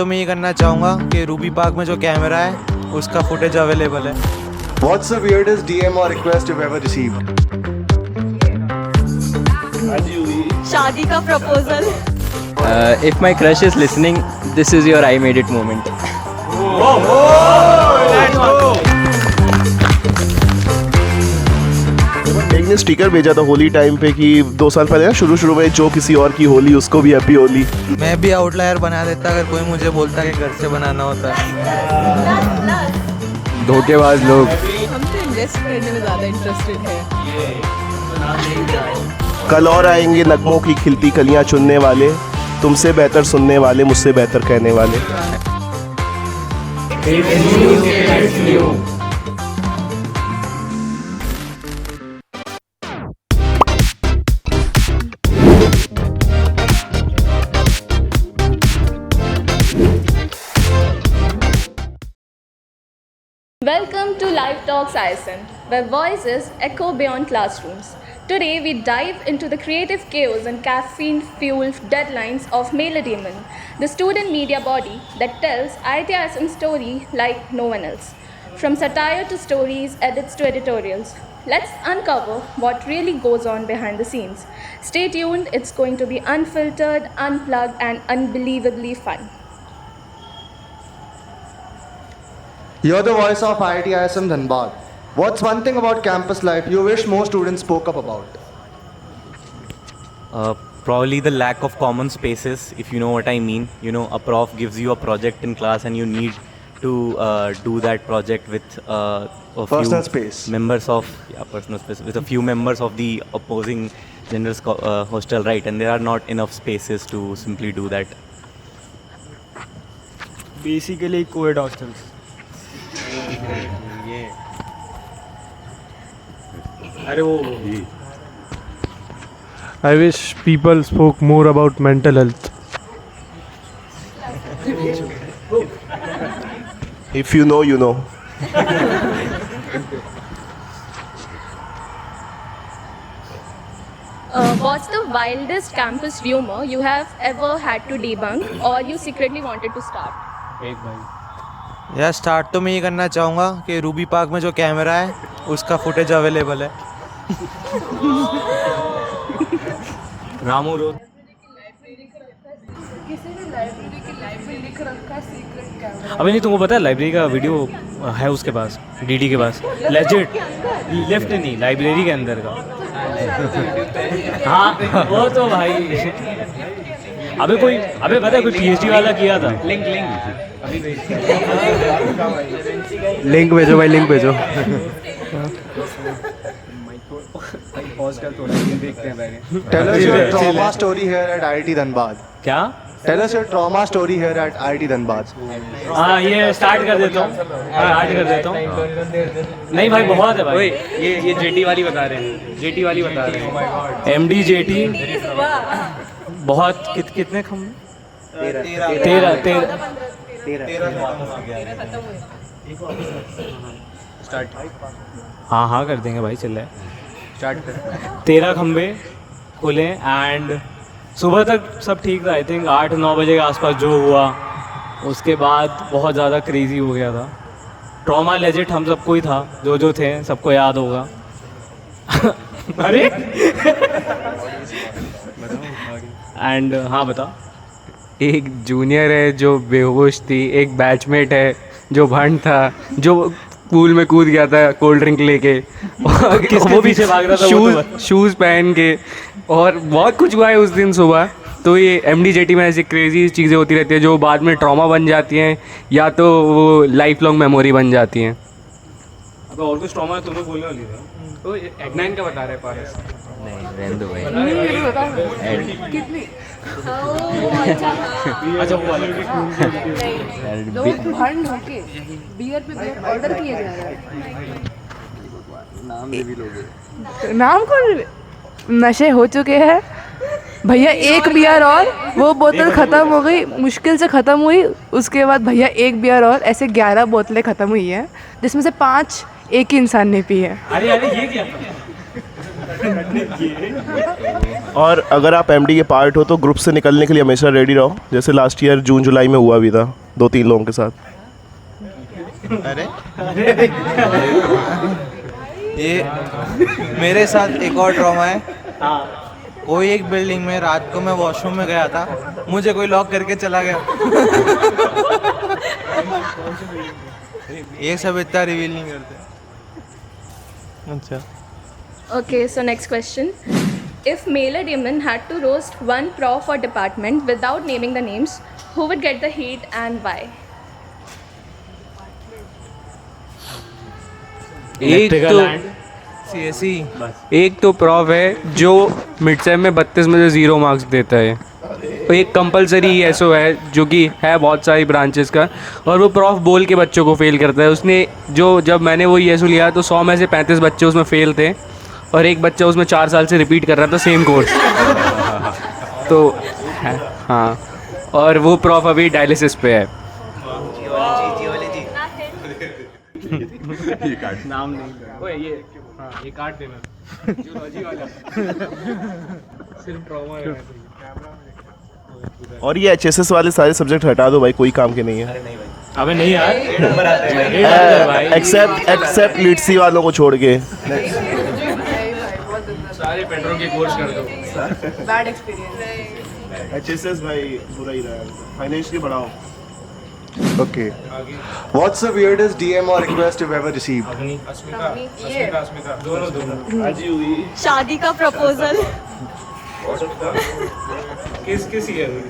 तो मैं ये करना चाहूँगा कि रूबी पार्क में जो कैमरा है उसका फुटेज अवेलेबल है। What's the weirdest DM or request you've ever received? शादी का proposal. If my crush is listening, this is your I made it moment. एक ने स्टिकर भेजा था होली टाइम पे कि 2 साल पहले ना शुरू में जो किसी और की होली उसको भी हैप्पी होली। मैं भी आउटलायर बना देता अगर कोई मुझे बोलता कि घर से बनाना होता। धोखेबाज लोग। हम तो इन्वेस्ट करने में ज़्यादा इंटरेस्टेड हैं। कल और आएंगे नगमों की खिलती कलियां चुनने वाले, तुमसे बेहतर सुनने वाले, मुझसे बेहतर कहने वाले। Welcome to Live Talks ISN, where voices echo beyond classrooms. Today we dive into the creative chaos and caffeine-fueled deadlines of Mailer Demon, the student media body that tells IIT-ISN's story like no one else. From satire to stories, edits to editorials. Let's uncover what really goes on behind the scenes. Stay tuned, it's going to be unfiltered, unplugged and unbelievably fun. You're the voice of IIT ISM Dhanbad. What's one thing about campus life you wish more students spoke up about? Probably the lack of common spaces, if you know what I mean. You know, a prof gives you a project in class and you need to do that project with a Personal few space. members of personal space with a few members of the opposing gender's hostel, right? And there are not enough spaces to simply do that. Basically, co-ed hostels. I wish people spoke more about mental health. If you know, you know. What's the wildest campus rumor you have ever had to debunk or you secretly wanted to start? यार start तो मैं ये करना चाहूँगा कि Ruby park में जो camera है उसका फुटेज अवेलेबल है। रामू रोड। अबे नहीं, तुमको पता है लाइब्रेरी का वीडियो है उसके पास, डीडी के पास। लेजिट लेफ्ट नहीं, लाइब्रेरी के अंदर का। हाँ वो तो भाई। अबे पता है कोई पीएचडी वाला किया था। लिंक भेजो भाई, लिंक भेजो। Tell us your trauma story here at IIT Dhanbad. क्या? Tell us your trauma story here at IIT Dhanbad. हाँ ये स्टार्ट कर देता हूँ। नहीं भाई बहुत है भाई। ये जेटी वाली बता रहे हैं। एमडी जेटी बहुत कितने खम्भे? 13 स्टार्ट। हाँ कर देंगे भाई, चल रहा है। स्टार्ट कर। 13 खम्भे खुले एंड सुबह तक सब ठीक था। आई थिंक 8-9 बजे के आसपास जो हुआ उसके बाद बहुत ज़्यादा क्रेजी हो गया था। ट्रॉमा लेजिट हम सबको ही था, जो थे सबको याद होगा। अरे एंड हाँ बता। एक जूनियर है जो बेहोश थी, एक बैचमेट है जो भंड था, जो पूल में कूद गया था कोल्ड ड्रिंक लेके। वो पीछे भाग रहा था, शूज़ पहन के। और बहुत कुछ हुआ है उस दिन सुबह। तो ये एमडीजेटी में ऐसी क्रेजी चीज़ें होती रहती है जो बाद में ट्रॉमा बन जाती हैं या तो वो लाइफ लॉन्ग मेमोरी बन जाती हैं। अब और कुछ ट्रॉमा है तुम्हें बोलने वाली था। तो एग्नाइन का बता रहे पारस। नहीं रहने दो भाई। अच्छा वो वाला। लोग भंड होके बियर पे बियर ऑर्डर किए जा रहे हैं। नाम कौन? नशे हो चुके हैं भैया। एक बियर और वो बोतल ख़त्म हो गई, मुश्किल से ख़त्म हुई। उसके बाद भैया एक बियर और, ऐसे 11 बोतलें ख़त्म हुई हैं जिसमें से 5 एक ही इंसान ने पी है। अरे ये क्या? और अगर आप एमडी के पार्ट हो तो ग्रुप से निकलने के लिए हमेशा रेडी रहो, जैसे लास्ट ईयर जून जुलाई में हुआ भी था 2-3 लोगों के साथ। अरे ये मेरे साथ एक और ट्रॉमा है। कोई एक बिल्डिंग में रात को मैं वॉशरूम में गया था, मुझे कोई लॉक करके चला गया। ये सब इतना रिवील नहीं करते। अच्छा, Okay, so next question. If male or demon had to roast one prof or department without naming the names, who would get the heat and why? एक तो प्रॉफ है जो मिड सेम में 32 में से 0 मार्क्स देता है। तो एक कंपलसरी एसओ है जो कि है बहुत सारी ब्रांचेस का, और वो प्रॉफ बोल के बच्चों को फेल करता है। उसने जब मैंने वो एसओ लिया तो 100 में से 35 बच्चे उसमें फेल थे और एक बच्चा उसमें 4 साल से रिपीट कर रहा था सेम कोर्स। तो हाँ, और वो प्रॉफ अभी डायलिसिस पे है। नाम नहीं, ओए ये काट देना जूलॉजी वाला सिर्फ ट्रॉमा है। और ये एचएसएस वाले सारे सब्जेक्ट हटा दो भाई, कोई काम के नहीं है। अबे नहीं यार, एक्सेप्ट लिटसी वालों को छोड़ के सारे पेट्रोल के कोर्स कर दो। Bad experience. एचएसएस भाई बुरा ही रहा है, फाइनेंशियली बढ़ाओ। Okay. What's the weirdest DM or request you've ever received? शादी का प्रपोजल। किस ईयर हुई?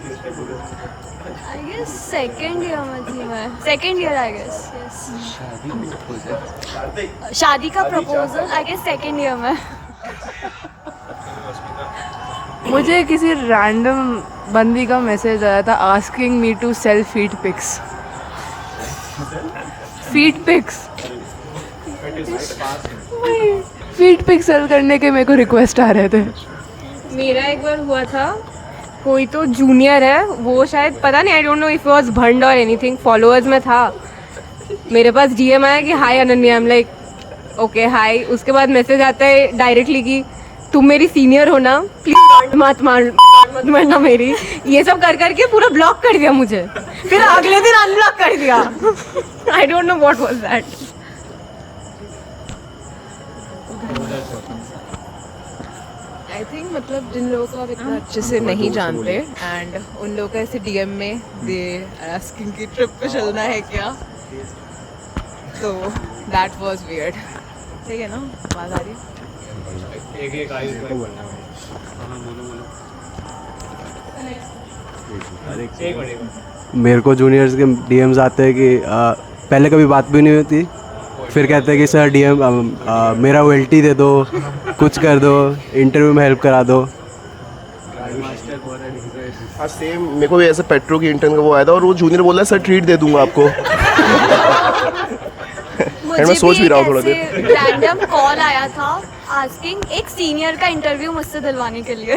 I guess second year में थी मैं। Second year I guess. Yes. शादी का proposal I guess second year में। मुझे किसी रैंडम बंदी का मैसेज आया था asking me to sell feet pics. Feet pics sell करने के मेरे को रिक्वेस्ट आ रहे थे। मेरा एक बार हुआ था, कोई तो जूनियर है, वो शायद पता नहीं, I don't know if was भंड और एनीथिंग, फॉलोअर्स में था। मेरे पास डीएम आया कि hi Ananya, I am like okay hi. उसके बाद मैसेज आता है डायरेक्टली कि तुम मेरी सीनियर हो ना, प्लीज मत मारना मेरी। ये सब कर करके पूरा ब्लॉक कर दिया मुझे, फिर अगले दिन अनब्लॉक कर दिया। आई don't know what was that. I think मतलब जिन लोगों को आप इतना अच्छे से नहीं जानते एंड उन लोगों का ऐसे डीएम में दे आस्किंग की ट्रिप पे चलना है क्या, तो दैट वाज वियर्ड। ठीक है ना, आवाज़ आ रही है? एक आयु को बोलना है। मेरे को जूनियर्स के डीएम्स आते हैं कि पहले कभी बात भी नहीं होती, फिर कहते हैं कि सर डीएम मेरा वो एलटी दे दो, कुछ कर दो, इंटरव्यू में हेल्प करा दो। हाँ सेम, मेरे को भी ऐसे पेट्रो की इंटर्न का वो आया था और वो जूनियर बोला सर ट्रीट दे दूंगा आपको। मैं सोच भी रहा हूँ थोड़ा देर। रैंडम कॉल आया था आस्किंग एक सीनियर का इंटरव्यू मुझसे दिलवाने के लिए।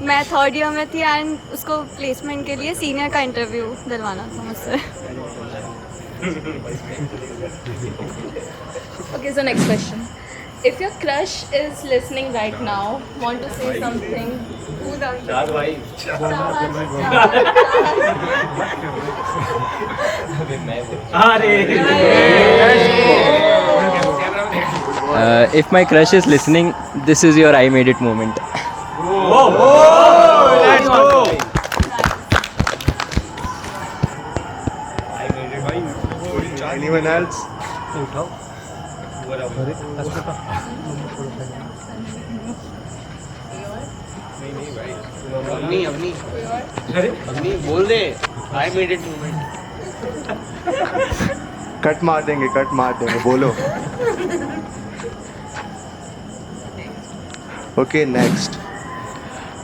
मैं 3rd ईयर में थी एंड उसको प्लेसमेंट के लिए सीनियर का इंटरव्यू दिलवाना था मुझसे। Okay, so next question. If your crush is listening right now, want to say something? If my crush is listening, this is your I made it moment. Let's go. Anyone else? Avani बोल दे, I made it moment. Cut मार देंगे, बोलो। Okay, next.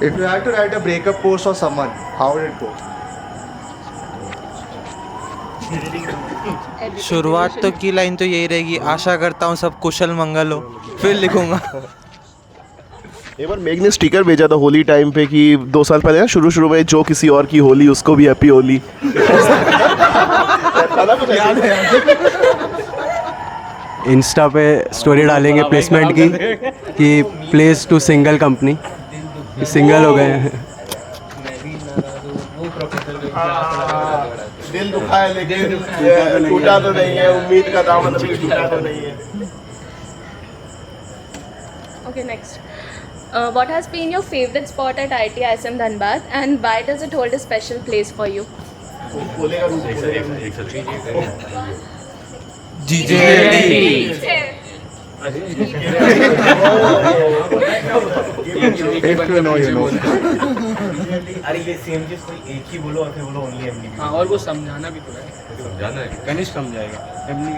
If you had to write a breakup post for someone, how would it go? शुरुआत तो की line तो यही रहेगी, आशा करता हूँ सब कुशल मंगल हो, फिर लिखूंगा। एक बार मेघ ने स्टिकर भेजा था होली टाइम पे कि 2 साल पहले ना शुरू में जो किसी और की होली उसको भी हैप्पी होली। इंस्टा पे स्टोरी डालेंगे प्लेसमेंट की कि place to single company, single हो गए हैं। दिल दुखा है लेकिन टूटा तो नहीं है, उम्मीद का दामन भी टूटा तो नहीं है। Okay, next. What has been your favorite spot at IIT ISM Dhanbad and why does it hold a special place for you? If you know, you know. अरे ये सेम चीज कोई एक ही बोलो और फिर बोलो ओनली एमडी। हाँ, और वो समझाना भी तो है, समझाना है, कनिष्क समझाएगा। एमडी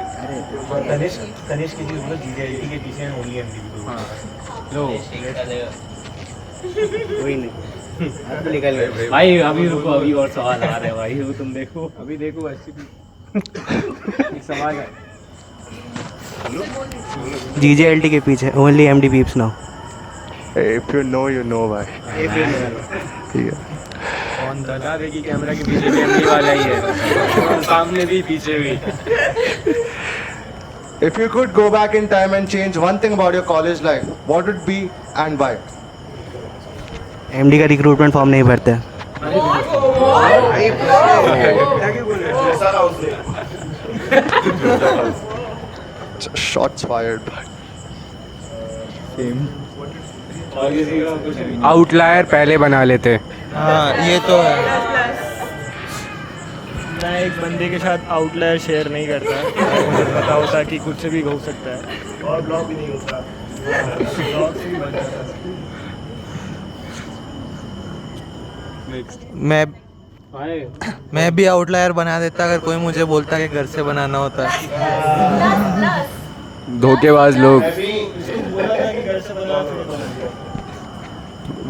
तनिष्क की चीज बोलो, जीजेएलटी के पीछे ओनली एमडी भी बोलो। लो कोई नहीं अब तो निकल गए भाई, अभी रुको, अभी और सवाल आ रहे हैं भाई, वो तुम देखो, अभी देखो एससीपी एक सवाल है। जीजेएलटी के पीछे only MD peeps now. If you know, you know भाई। ठीक है। कौन बता दे कि कैमरा के पीछे भी एमडी वाला ही है, सामने भी पीछे भी। If you could go back in time and change one thing about your college life, what would be and why? MD का रिक्रूटमेंट फॉर्म नहीं भरते। Shots fired. आउटलायर पहले बना लेते। हाँ, ये तो है। मैं एक बंदे के साथ आउटलायर शेयर नहीं करता, मुझे पता होता कि कुछ भी हो सकता है और ब्लॉक भी नहीं होता। मैं भी आउटलायर बना देता अगर कोई मुझे बोलता कि घर से बनाना होता है। धोखेबाज लोग,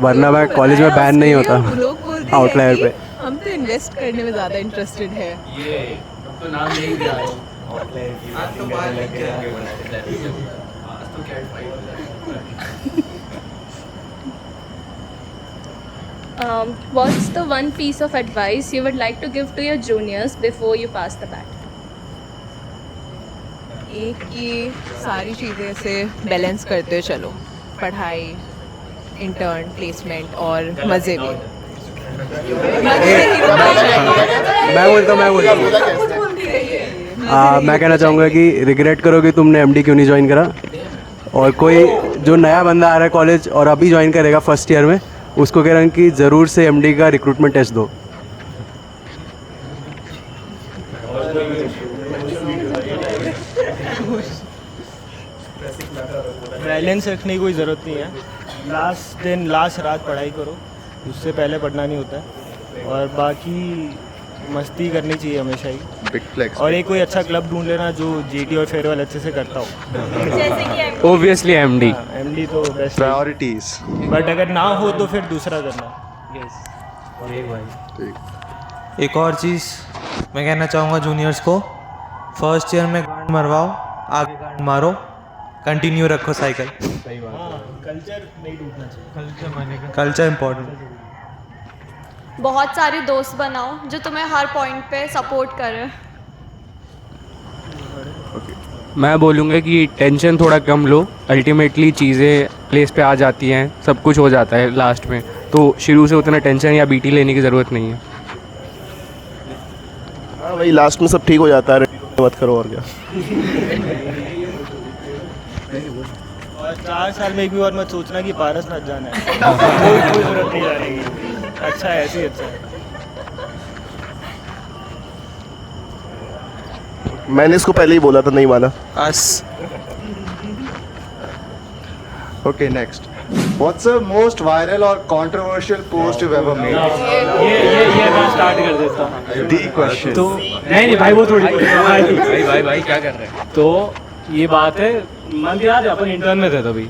वरना मैं कॉलेज में बैन नहीं होता लोग बोलते हैं आउटलायर कि पे। हम तो इन्वेस्ट करने में ज़्यादा इंटरेस्टेड है। तो नाम नहीं दिया What's the one piece of advice you would like to give to your juniors before you pass the bat? एक ये सारी चीज़ें से बैलेंस करते हुए चलो, पढ़ाई, इंटर्न, प्लेसमेंट और मज़े भी। मैं बोलता हूँ मैं कहना चाहूँगा कि रिग्रेट करो कि तुमने एमडी क्यों नहीं ज्वाइन करा, और कोई जो नया बंदा आ रहा है कॉलेज और अभी ज्वाइन करेगा फर्स्ट ईयर में, उसको कह रहा हूँ कि ज़रूर से एमडी का रिक्रूटमेंट टेस्ट दो। बैलेंस रखने की कोई ज़रूरत नहीं है, लास्ट दिन लास्ट रात पढ़ाई करो, उससे पहले पढ़ना नहीं होता है, और बाकी मस्ती करनी चाहिए हमेशा ही। Big flex. और एक कोई अच्छा क्लब ढूंढ लेना जो जीटी और फेयरवेल अच्छे से करता हो। Obviously MD. एमडी तो बेस्ट, Priorities. बट अगर ना हो तो फिर दूसरा करना। एक और चीज़ मैं कहना चाहूँगा जूनियर्स को, फर्स्ट ईयर में गांड मरवाओ, आगे गांड मारो, कंटिन्यू रखो साइकिल। कल्चर नहीं टूटना चाहिए, कल्चर इम्पोर्टेंट। बहुत सारे दोस्त बनाओ जो तुम्हें हर पॉइंट पे सपोर्ट करें। मैं बोलूँगा कि टेंशन थोड़ा कम लो, अल्टीमेटली चीज़ें प्लेस पे आ जाती हैं, सब कुछ हो जाता है लास्ट में, तो शुरू से उतना टेंशन या बीटी लेने की ज़रूरत नहीं है। हाँ भाई, लास्ट में सब ठीक हो जाता है, मत करो और क्या। और 4 साल में एक भी बार मत सोचना कि पारस मत जाना है। कोई ज़रूरत नहीं जाने की, अच्छा है, ऐसे ही अच्छा है। मैंने इसको पहले ही बोला था, नहीं माना। बस। Okay, next. What's the most viral or controversial post you've ever made? ये मैं स्टार्ट कर देता हूँ। The question. तो नहीं भाई, वो थोड़ी भाई क्या कर रहे हैं? तो ये बात है, मंथ याद है अपन इंटर्न में थे तभी,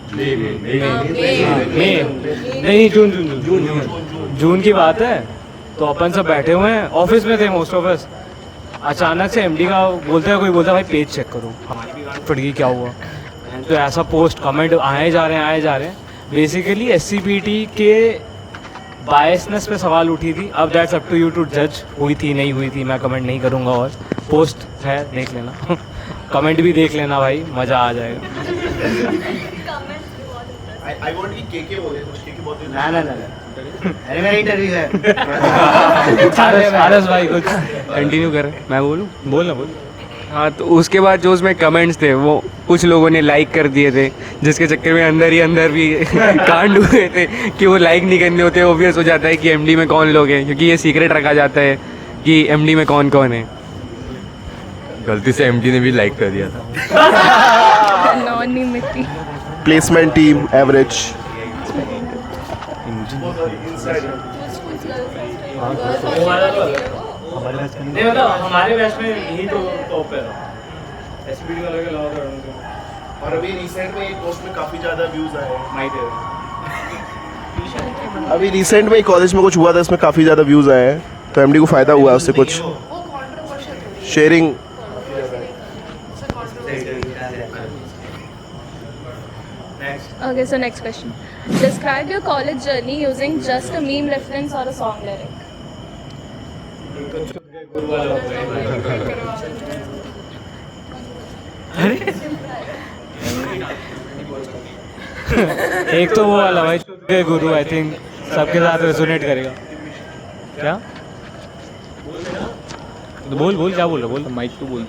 नहीं जून की बात है। तो अपन सब बैठे हुए हैं, ऑफिस में थे मोस्ट ऑफ अस, अचानक से एमडी का बोलता है, कोई बोलता है भाई पेज चेक करो, हमारी भी गांड फट गई, क्या हुआ। तो ऐसा पोस्ट कमेंट आए जा रहे हैं। बेसिकली एससीपीटी के बायसनेस पे सवाल उठी थी। अब that's up to you to जज, हुई थी नहीं हुई थी मैं कमेंट नहीं करूँगा, और पोस्ट है देख लेना। कमेंट भी देख लेना भाई, मज़ा आ जाएगा। आई वांट कि केके बोले कुछ, केके बोलते हैं। ना अरे मेरा इंटरव्यू है। आरस भाई कुछ कंटिन्यू कर, मैं बोलूँ? बोल। हाँ, तो उसके बाद जो उसमें कमेंट्स थे वो कुछ लोगों ने लाइक कर दिए थे, जिसके चक्कर में अंदर ही अंदर भी कांड हुए थे कि वो लाइक नहीं करने होते। ऑब्वियस हो जाता है कि एमडी में कौन लोग हैं, क्योंकि ये सीक्रेट रखा जाता है कि एमडी में कौन कौन है। गलती से एमडी ने भी लाइक कर दिया था। Anonymity. Placement team average. नहीं मतलब हमारे बैच में यही तो टॉप पे था, एसपीडी वाले के अलावा। और अभी रिसेंट में एक पोस्ट में काफ़ी ज़्यादा व्यूज़ आए हैं। अभी रिसेंट में कॉलेज में कुछ हुआ था, इसमें काफ़ी ज़्यादा व्यूज़ आए हैं, तो एमडी को फ़ायदा हुआ उससे कुछ sharing. Okay, so next question. Describe your college journey using just a meme reference or a song lyric. एक तो वो वाला भाई के गुरु, आई थिंक सबके साथ रेजोनेट करेगा। क्या तो बोल क्या बोल रहा, बोल माइक तो बोल।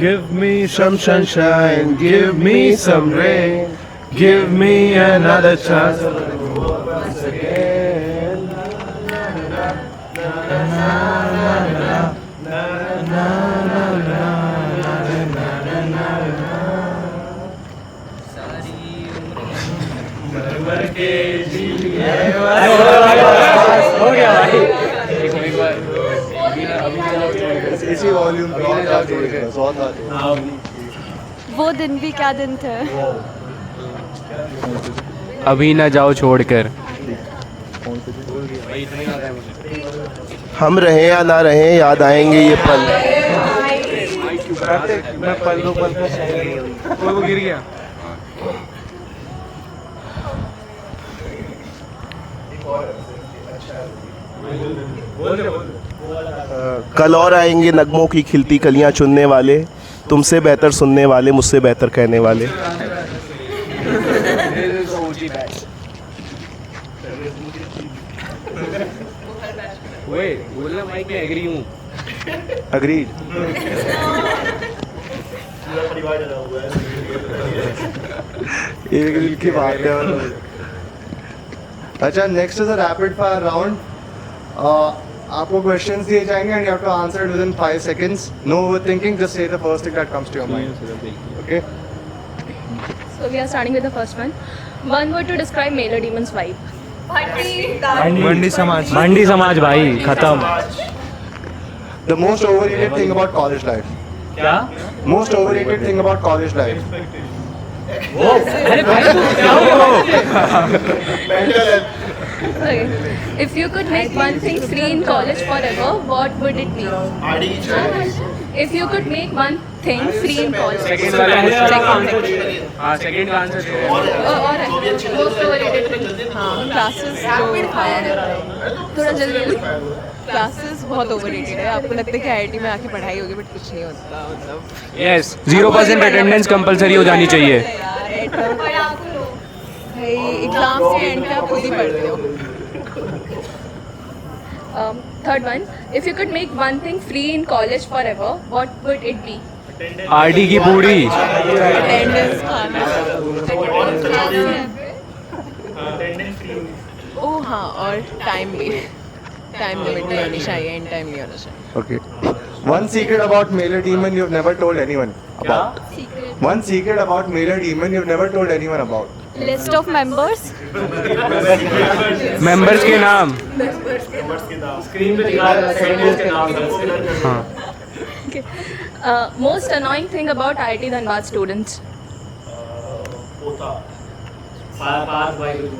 Give me some sunshine, give me some rain, give me another chance once again. हो गया भाई। इसी वॉल्यूम पे वो दिन भी क्या दिन थे। अभी ना जाओ छोड़कर। हम रहे या ना रहे, याद आएंगे ये पल। मैं पल दो पल वो गिर गया। कल और आएंगे नगमों की खिलती कलियां चुनने वाले, तुमसे बेहतर सुनने वाले, मुझसे बेहतर कहने वाले। बोलना माइक में एग्री हूँ। अग्रीड। एक दिल की बात है। अच्छा, next is a rapid fire round. आपको क्वेश्चंस दिए जाएंगे and you have to answer within 5 seconds. No overthinking, just say the first thing that comes to your mind. Okay? So we are starting with the first one. One word to describe Mailer Demon's vibe. मंडी समाज भाई, खत्म। The most overrated thing about college life. क्या? Most overrated thing about college life. अरे भाई क्या Okay. If you could make one thing free in college forever, what would it be? If you could make one thing free in college. Second वाला हाँ, second का answer और most overrated thing. हाँ, classes थोड़ा जल्दी। Classes बहुत overrated है। आपको लगता है कि आईआईटी में आके पढ़ाई होगी, बट कुछ नहीं होता। मतलब यस, 0% अटेंडेंस कंपलसरी हो जानी चाहिए। भाई एग्जाम के एंड पे आप खुद ही पढ़ते हो। Third one. If you could make one thing free in college forever, what would it be? RD की पूरी। अटेंडेंस खाना। ओह हाँ, और टाइम भी। टाइम लिमिट नहीं होनी चाहिए, एंड टाइम नहीं होना चाहिए। Okay. One secret about Mailer Demon you've never told anyone about. One secret about Mailer Demon you've never told anyone about. List of members. Members के नाम। स्क्रीन पे दिखा रहा है सेंटेंस के नाम। हाँ। Okay. Most annoying thing about IIT Dhanbad students. पास भाई कुछ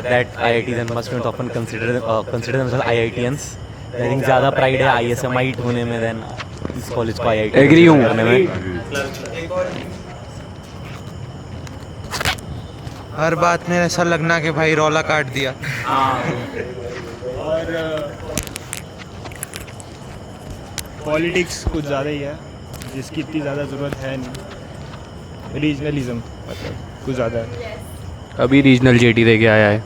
That IIT Dhanbad students often consider themselves IITians. I think ज़्यादा प्राइड है ISMite होने में देन इस कॉलेज को IIT एग्री हूँ। हर बात में ऐसा लगना कि भाई रौला काट दिया। और पॉलिटिक्स कुछ ज़्यादा ही है जिसकी इतनी ज़्यादा ज़रूरत है नहीं। रीजनलिज्म मतलब कुछ ज़्यादा है। अभी रीजनल जेटी दे के आया है।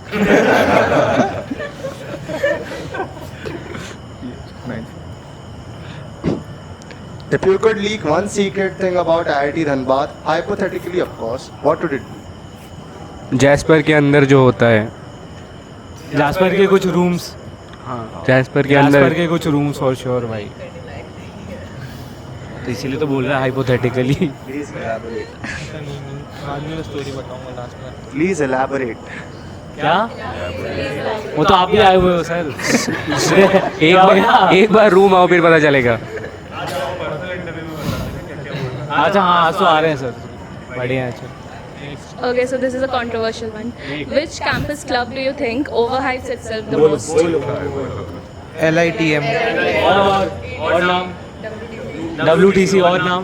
If you could leak one secret thing about IIT Dhanbad, hypothetically of course, what would it be? Jasper के अंदर जो होता है, जास्पर के कुछ रूम्स, हाँ जैस्पर के अंदर जास्पर के कुछ रूम्स फॉर श्योर भाई। तो इसीलिए तो बोल रहा है हाइपोथेटिकली। स्टोरी बताऊंगा लास्ट में। Please elaborate. क्या? वो तो आप भी आए हुए हो सर। एक बार रूम आओ फिर पता चलेगा। अच्छा हाँ आज तो आ रहे हैं सर, बढ़िया है। Okay, so this is a controversial one. Which campus club do you think overhypes itself the most? LITM। और नाम? WTC और नाम?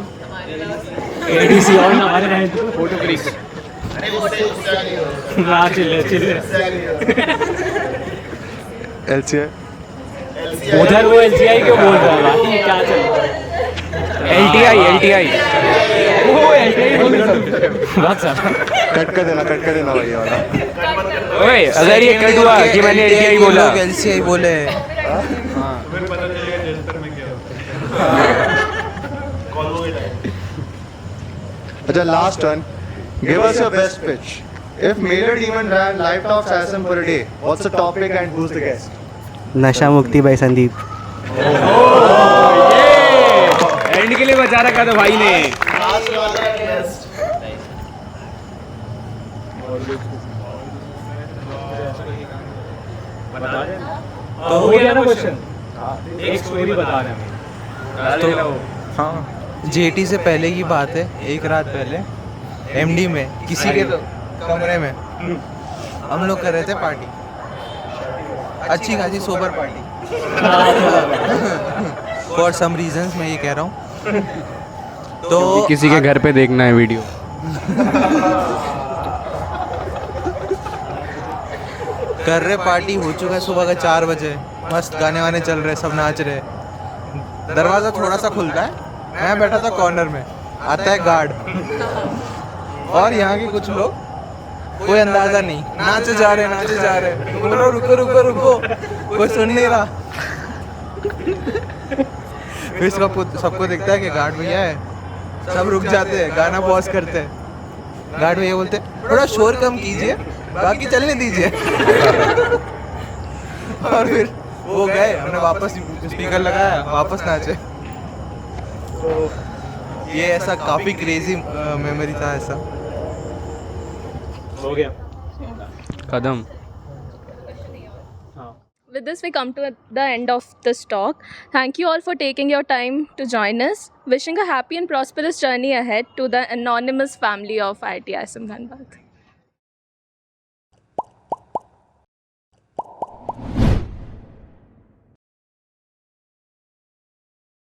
ADC और नाम? अरे नहीं तो फोटो क्रिस। ना चिल्ले चिल्ले। LCI। उधर वो LCI क्यों बोल रहा है? बाकी क्या चल रहा है? LTI। वो LTI बोल रहा है। बहुत सारा। कट कर देना भाई वाला। ओए अगर ये कट हुआ कि मैंने LTI बोला, LCI बोले। अच्छा last one, give us your best pitch. If Mailer Demon ran live talks ISM for a day, what's the topic and who's the guest? नशा मुक्ति भाई संदीप। एंड के लिए बचा रखा था भाई ने। तो हो गया ना क्वेश्चन? एक स्टोरी बता रहे हैं। तो हाँ, जेटी से पहले की बात है, एक रात पहले एमडी में किसी के तो कमरे में हम लोग कर रहे थे पार्टी, अच्छी खासी sober party. For some reasons मैं ये कह रहा हूँ। तो किसी के घर पे देखना है वीडियो। कर रहे पार्टी, हो चुका है सुबह का 4 बजे, मस्त गाने वाने चल रहे, सब नाच रहे। दरवाज़ा थोड़ा सा खुलता है, मैं बैठा था कॉर्नर में, आता है गार्ड और यहाँ के कुछ लोग, कोई अंदाजा नहीं, नाचे जा रहे। बोलो रुको, कोई सुन नहीं रहा। फिर सबको दिखता है कि गार्ड भैया है, सब रुक जाते हैं, गाना पॉज करते हैं। गार्ड भैया बोलते थोड़ा शोर कम कीजिए, बाकी चलने दीजिए। और फिर वो गए, हमने वापस स्पीकर लगाया, वापस नाचे। तो ये ऐसा काफ़ी क्रेजी मेमोरी था ऐसा। हो गया कदम। With this, we come to the end of this talk. Thank you all for taking your time to join us. Wishing a happy and prosperous journey ahead to the anonymous family of IIT ISM Dhanbad.